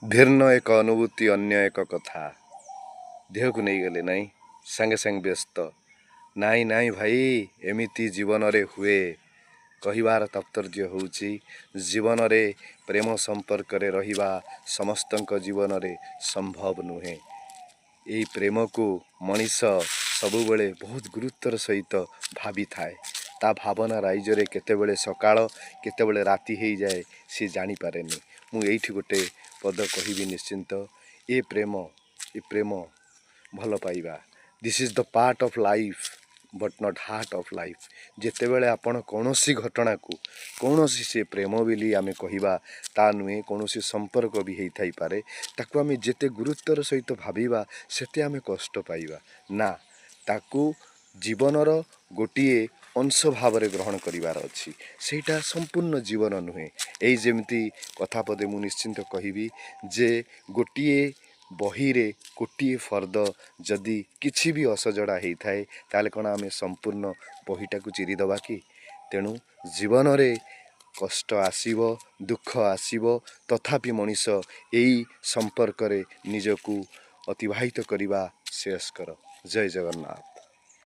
ଭିନ୍ନ ଏକ ଅନୁଭୂତି ଅନ୍ୟ ଏକ କଥା ଦେହକୁ ନେଇଗଲେ ନାଇଁ ସାଙ୍ଗେ ସାଙ୍ଗେ ବ୍ୟସ୍ତ ନାଇଁ ଭାଇ ଏମିତି ଜୀବନରେ ହୁଏ କହିବାର ତାତ୍ପର୍ଯ୍ୟ ହେଉଛି ଜୀବନରେ ପ୍ରେମ ସମ୍ପର୍କରେ ରହିବା ସମସ୍ତଙ୍କ ଜୀବନରେ ସମ୍ଭବ ନୁହେଁ। ଏହି ପ୍ରେମକୁ ମଣିଷ ସବୁବେଳେ ବହୁତ ଗୁରୁତ୍ୱର ସହିତ ଭାବିଥାଏ। ତା ଭାବନା ରାଇଜରେ କେତେବେଳେ ସକାଳ କେତେବେଳେ ରାତି ହେଇଯାଏ ସେ ଜାଣିପାରେନି। ମୁଁ ଏଇଠି ଗୋଟେ ପଦ କହିବି ନିଶ୍ଚିନ୍ତ, ଏ ପ୍ରେମ ଭଲ ପାଇବା, this is the part of life but not heart of life. ଯେତେବେଳେ ଆପଣ କୌଣସି ଘଟଣାକୁ କୌଣସି ସେ ପ୍ରେମ ବୋଲି ଆମେ କହିବା ତା ନୁହେଁ, କୌଣସି ସମ୍ପର୍କ ବି ହେଇଥାଇପାରେ, ତାକୁ ଆମେ ଯେତେ ଗୁରୁତ୍ୱର ସହିତ ଭାବିବା ସେତେ ଆମେ କଷ୍ଟ ପାଇବା ନା, ତାକୁ ଜୀବନର ଗୋଟିଏ ଅଂଶ ଭାବରେ ଗ୍ରହଣ କରିବାର ଅଛି। ସେଇଟା ସମ୍ପୂର୍ଣ୍ଣ ଜୀବନ ନୁହେଁ। ଏଇ ଯେମିତି କଥା ପଦେ ମୁଁ ନିଶ୍ଚିନ୍ତ କହିବି ଯେ ଗୋଟିଏ ବହିରେ ଗୋଟିଏ ଫର୍ଦ୍ଦ ଯଦି କିଛି ବି ଅସଜଡ଼ା ହେଇଥାଏ ତାହେଲେ କ'ଣ ଆମେ ସମ୍ପୂର୍ଣ୍ଣ ବହିଟାକୁ ଚିରିଦେବା କି? ତେଣୁ ଜୀବନରେ କଷ୍ଟ ଆସିବ, ଦୁଃଖ ଆସିବ, ତଥାପି ମଣିଷ ଏଇ ସମ୍ପର୍କରେ ନିଜକୁ ଅତିବାହିତ କରିବା ଶ୍ରେୟସ୍କର। ଜୟ ଜଗନ୍ନାଥ।